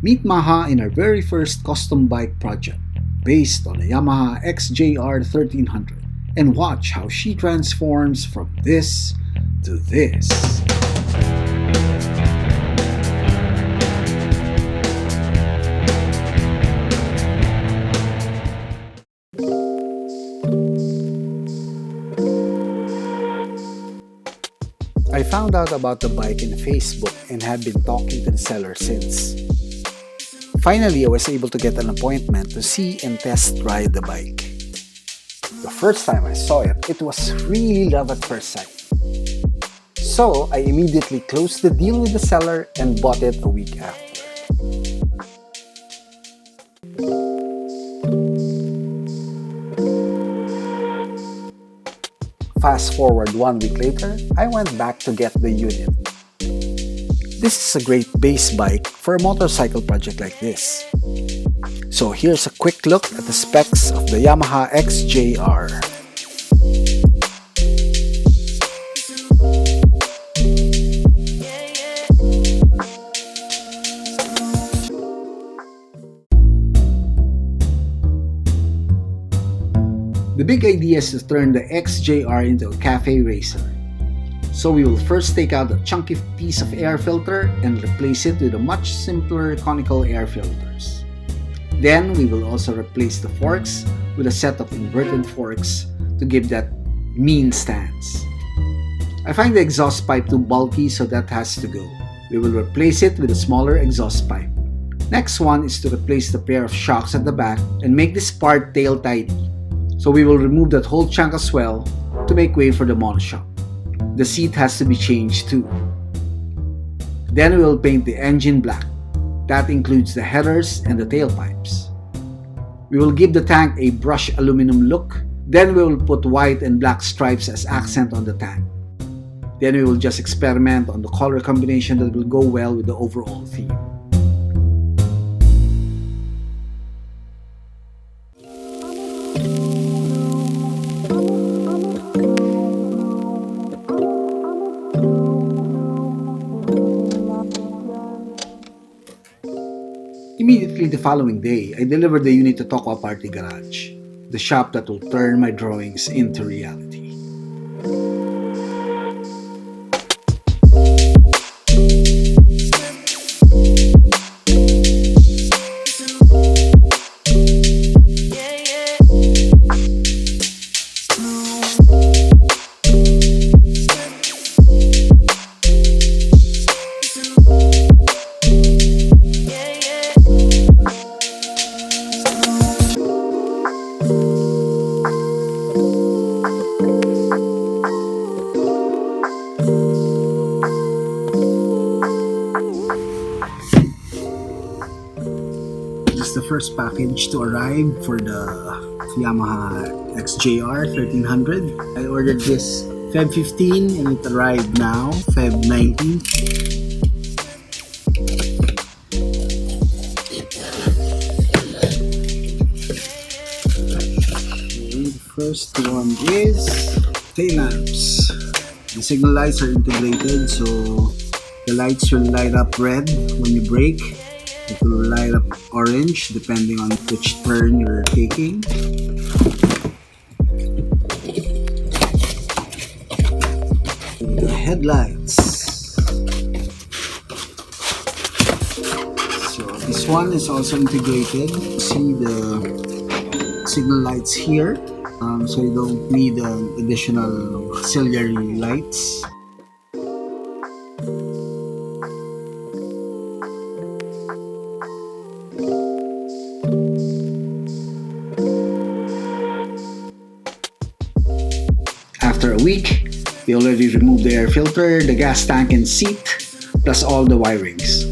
Meet Maha in our very first custom bike project, based on a Yamaha XJR 1300, and watch how she transforms from this to this. I found out about the bike in Facebook and have been talking to the seller since. Finally, I was able to get an appointment to see and test ride the bike. The first time I saw it, it was really love at first sight. So, I immediately closed the deal with the seller and bought it a week after. Fast forward 1 week later, I went back to get the unit. This is a great base bike for a motorcycle project like this. So here's a quick look at the specs of the Yamaha XJR. The big idea is to turn the XJR into a cafe racer. So we will first take out a chunky piece of air filter and replace it with a much simpler conical air filters. Then we will also replace the forks with a set of inverted forks to give that mean stance. I find the exhaust pipe too bulky, so that has to go. We will replace it with a smaller exhaust pipe. Next one is to replace the pair of shocks at the back and make this part tail tidy. So we will remove that whole chunk as well to make way for the monoshock. The seat has to be changed too. Then we will paint the engine black. That includes the headers and the tailpipes. We will give the tank a brushed aluminum look. Then we will put white and black stripes as accent on the tank. Then we will just experiment on the color combination that will go well with the overall theme. Immediately the following day, I delivered the unit to Tokwa Party Garage, the shop that will turn my drawings into reality. This is the first package to arrive for the Yamaha XJR 1300. I ordered this Feb 15 and it arrived now, Feb 19. The first one is tail lamps. The signal lights are integrated, so the lights will light up red when you brake. It will light up orange depending on which turn you're taking. The headlights. So this one is also integrated. See the signal lights here. So you don't need additional auxiliary lights. After a week, we already removed the air filter, the gas tank and seat, plus all the wirings.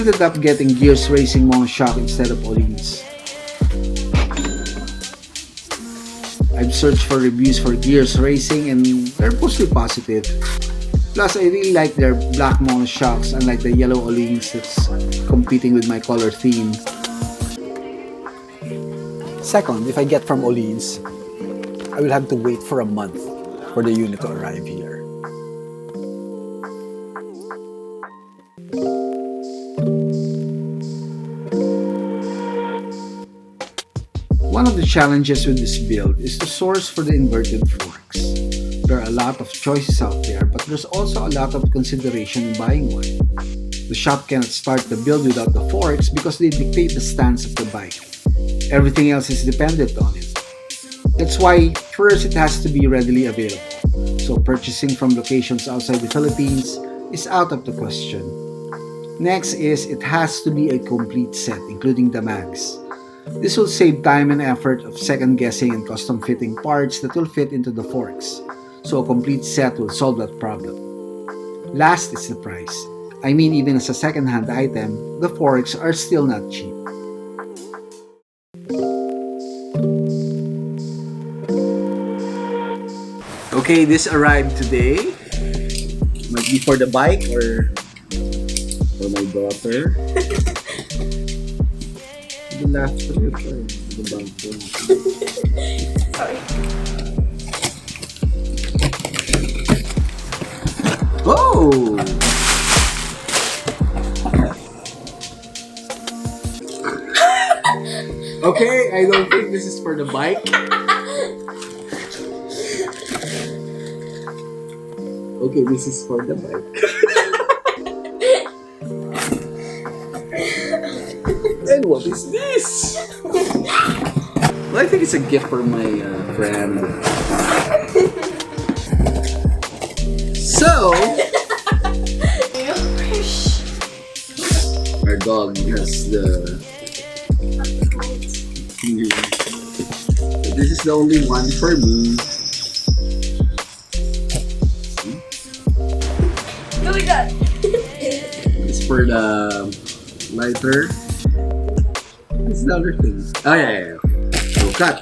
ended up getting Gears Racing monoshock instead of Olin's. I've searched for reviews for Gears Racing and they're mostly positive. Plus, I really like their black monoshocks, unlike the yellow Olin's that's competing with my color theme. Second, if I get from Olin's, I will have to wait for a month for the unit to arrive here. One of the challenges with this build is to source for the inverted forks. There are a lot of choices out there, but there's also a lot of consideration in buying one. The shop cannot start the build without the forks because they dictate the stance of the bike. Everything else is dependent on it. That's why first it has to be readily available. So purchasing from locations outside the Philippines is out of the question. Next is it has to be a complete set, including the mags. This will save time and effort of second guessing and custom fitting parts that will fit into the forks. So a complete set will solve that problem. Last is the price. I mean, even as a second-hand item, the forks are still not cheap. Okay, this arrived today. Might be for the bike or for my daughter. The last for the bike. Sorry. Oh! Okay, I don't think this is for the bike. Okay, this is for the bike. And what is this? Well, I think it's a gift for my friend. So, our dog has the... This is the only one for me. Oh my god! It's for the lighter. It's the other thing. Oh yeah. So cut.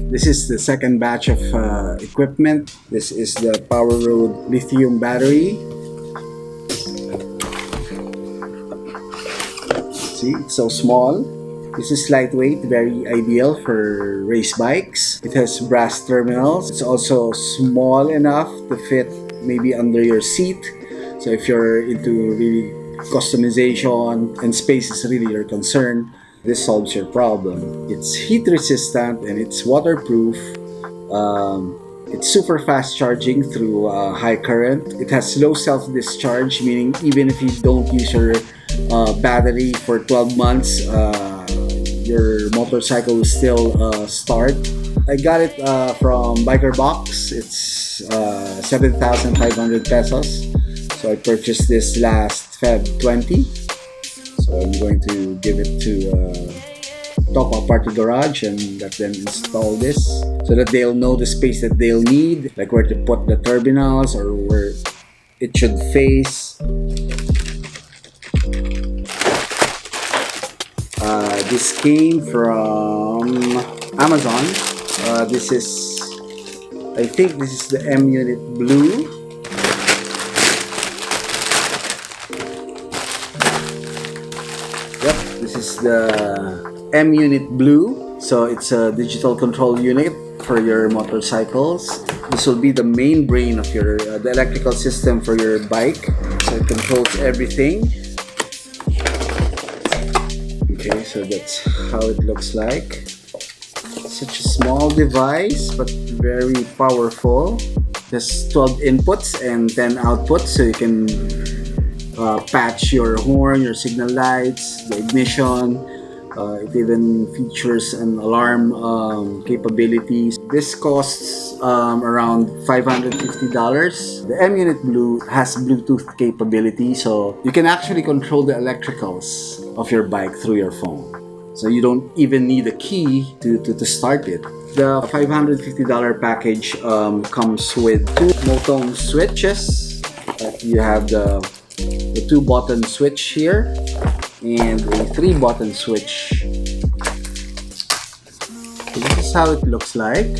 This is the second batch of equipment. This is the Power Road lithium battery. See, it's so small. This is lightweight, very ideal for race bikes. It has brass terminals. It's also small enough to fit maybe under your seat. So if you're into really customization and space is really your concern, this solves your problem. It's heat resistant and it's waterproof. It's super fast charging through high current. It has low self-discharge, meaning even if you don't use your battery for 12 months, your motorcycle will still start. I got it from Biker Box. It's 7,500 pesos. So I purchased this last Feb 20. So I'm going to give it to Top Up Party Garage and let them install this so that they'll know the space that they'll need, like where to put the terminals or where it should face. This came from Amazon. This is, I think this is the M Unit Blue. Yep, this is the M Unit Blue. So it's a digital control unit for your motorcycles. This will be the main brain of your the electrical system for your bike. So it controls everything. Okay, so that's how it looks like. Such a small device, but very powerful. There's 12 inputs and 10 outputs, so you can patch your horn, your signal lights, the ignition. It even features an alarm capabilities. This costs around $550. The M Unit Blue has Bluetooth capability, so you can actually control the electricals of your bike through your phone. So you don't even need a key to start it. The $550 package comes with two Motom switches. You have the the 2-button switch here and a 3-button switch. So this is how it looks like.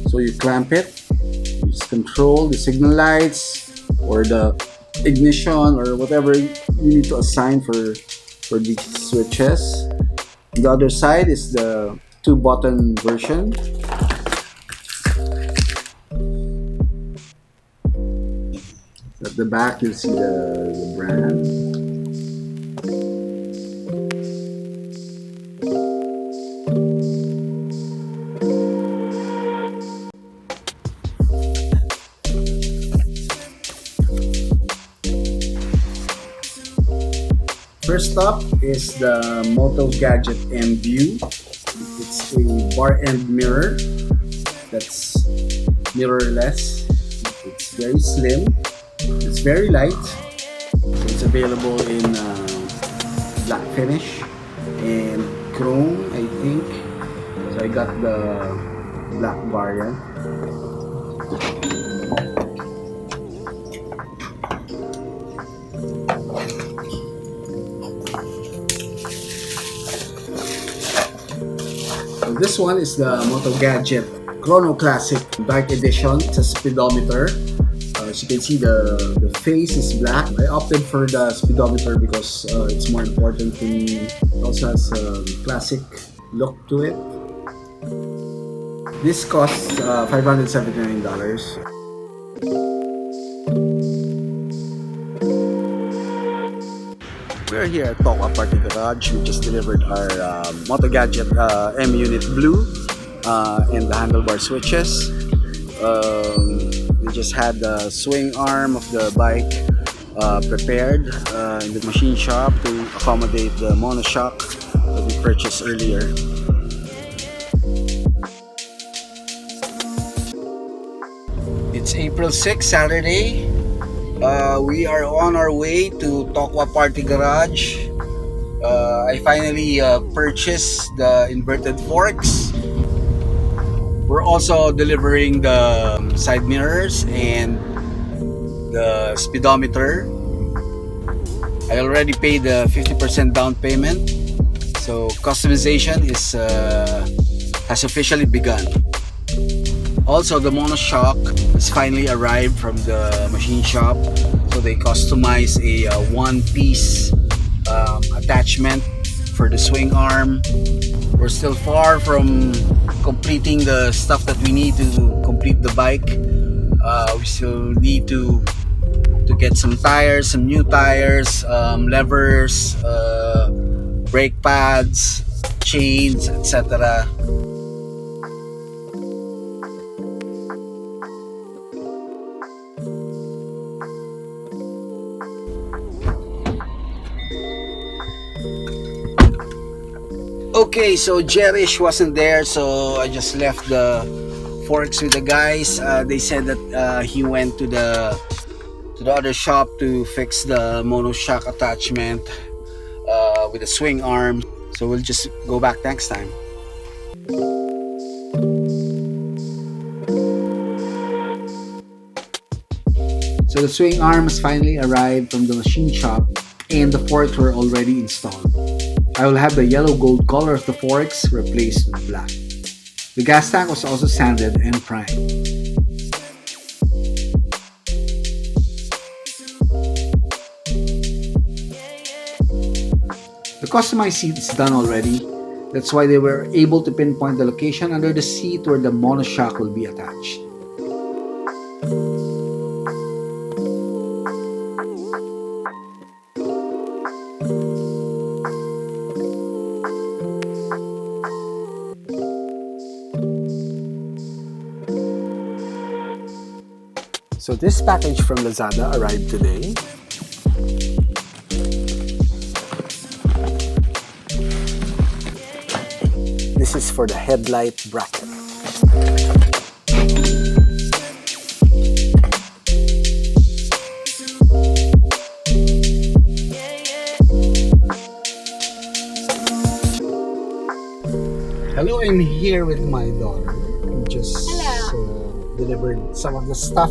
So you clamp it, you just control the signal lights or the ignition or whatever you need to assign for these switches. The other side is the 2-button version. At the back you'll see the brand. First up is the Moto Gadget M View. It's a bar end mirror that's mirrorless. It's very slim. It's very light. So it's available in black finish and chrome, I think. So I got the black variant. This one is the Moto Gadget Chrono Classic Dark Edition. It's a speedometer. As you can see, the face is black. I opted for the speedometer because it's more important to me. It also has a classic look to it. This costs $579. We're here at Tokwa Party Garage. We just delivered our Moto Gadget M Unit Blue and the handlebar switches. We just had the swing arm of the bike prepared in the machine shop to accommodate the monoshock that we purchased earlier. It's April 6, Saturday. We are on our way to Tokwa Party Garage. I finally purchased the inverted forks. We're also delivering the side mirrors and the speedometer. I already paid the 50% down payment, so customization has officially begun. Also, the monoshock has finally arrived from the machine shop, so they customize a one-piece attachment for the swing arm. We're still far from completing the stuff that we need to complete the bike. We still need to get some tires, some new tires, levers, brake pads, chains, etc. Okay, so Jerish wasn't there, so I just left the forks with the guys. They said that he went to the other shop to fix the monoshock attachment with the swing arm. So we'll just go back next time. So the swing arm has finally arrived from the machine shop and the forks were already installed. I will have the yellow gold color of the forks replaced with black. The gas tank was also sanded and primed. The customized seat is done already. That's why they were able to pinpoint the location under the seat where the monoshock will be attached. So this package from Lazada arrived today. This is for the headlight bracket. Hello, I'm here with my daughter. We just delivered some of the stuff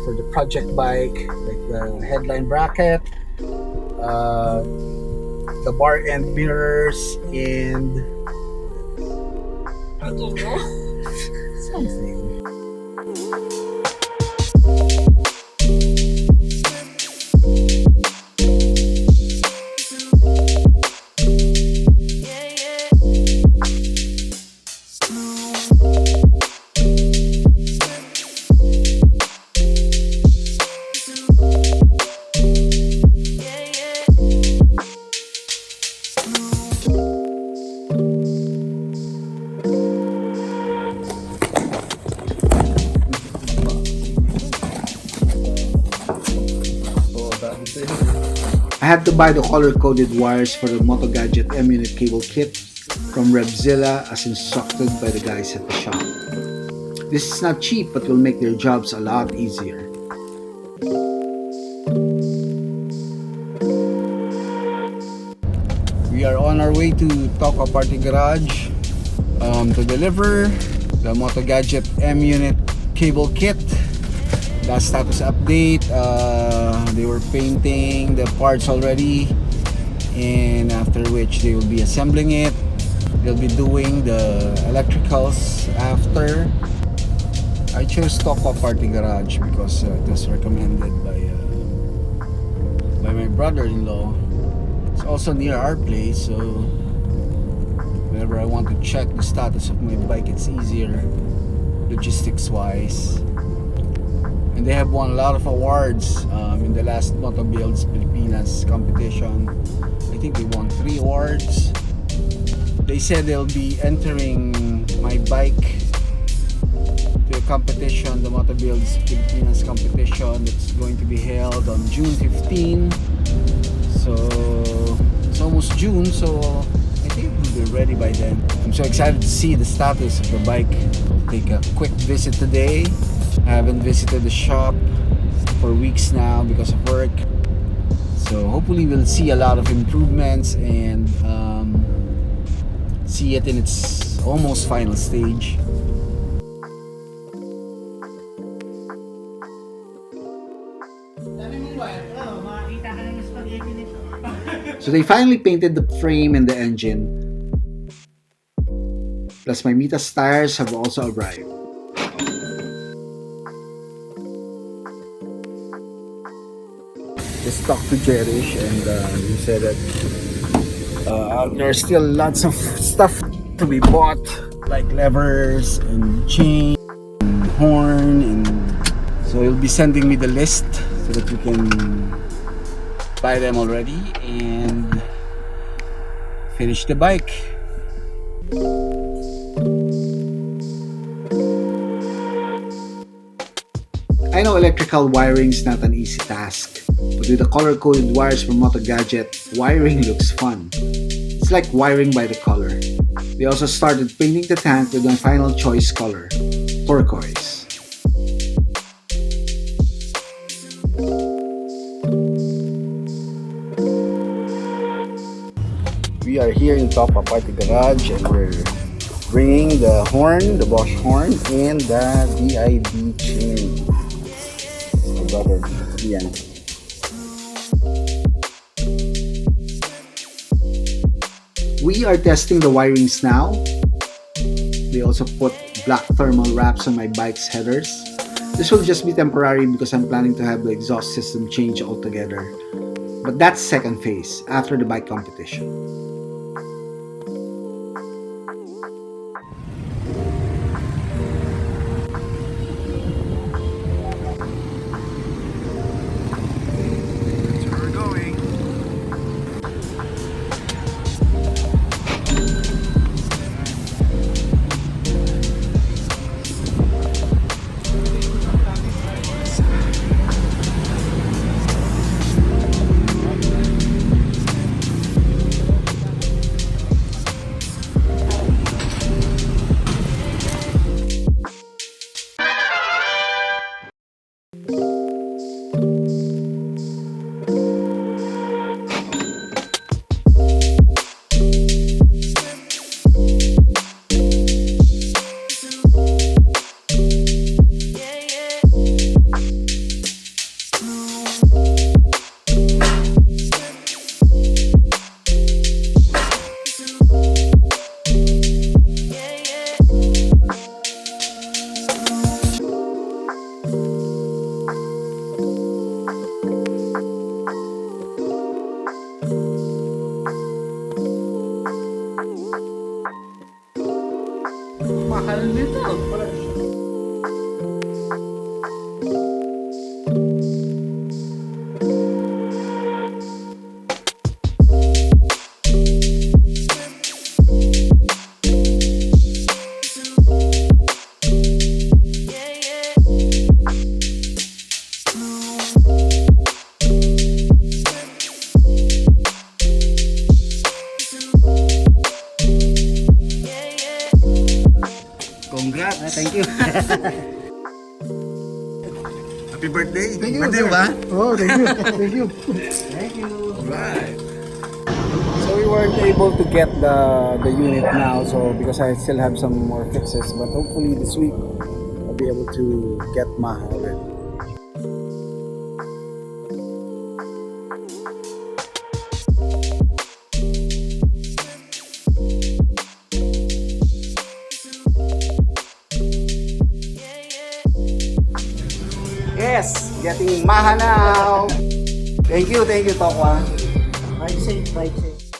for the project bike, like the headline bracket, the bar end mirrors, and I don't know. something. I had to buy the color-coded wires for the MotoGadget M-Unit cable kit from Revzilla as instructed by the guys at the shop. This is not cheap but will make their jobs a lot easier. We are on our way to Tokwa Party Garage to deliver the MotoGadget M-Unit cable kit. Last status update, they were painting the parts already, and after which they will be assembling it. They'll be doing the electricals after. I chose Tokwa Party Garage because it was recommended by my brother-in-law. It's also near our place, so whenever I want to check the status of my bike, it's easier logistics wise. And they have won a lot of awards in the last Motobuilds Pilipinas competition. I think they won 3 awards. They said they'll be entering my bike to a competition, the Motobuilds Pilipinas competition that's going to be held on June 15. So it's almost June, so I think we'll be ready by then. I'm so excited to see the status of the bike. I'll take a quick visit today. I haven't visited the shop for weeks now because of work, so hopefully we'll see a lot of improvements and see it in its almost final stage. So they finally painted the frame and the engine, plus my Mitas tires have also arrived. Just talked to Jerish and he said that there are still lots of stuff to be bought, like levers and chain and horn, and so he'll be sending me the list so that we can buy them already and finish the bike. I know electrical wiring is not an easy task, but with the color-coded wires from MotoGadget, wiring looks fun. It's like wiring by the color. They also started painting the tank with my final choice color, turquoise. We are here in Tokwa Party Garage and we're bringing the horn, the Bosch horn, and the DID chain. My brother, Ian. We are testing the wirings now. They also put black thermal wraps on my bike's headers. This will just be temporary because I'm planning to have the exhaust system changed altogether. But that's second phase, after the bike competition. Mahal nito. Congrats! Thank you. Happy birthday! Thank you, Birthday sir. ba? Oh, thank you. Thank you. Thank you. Right. So we weren't able to get the unit now, so because I still have some more fixes, but hopefully this week I'll be able to get Maha already. Yes, getting Maha now. Thank you, Tokwa. Ride safe, ride safe.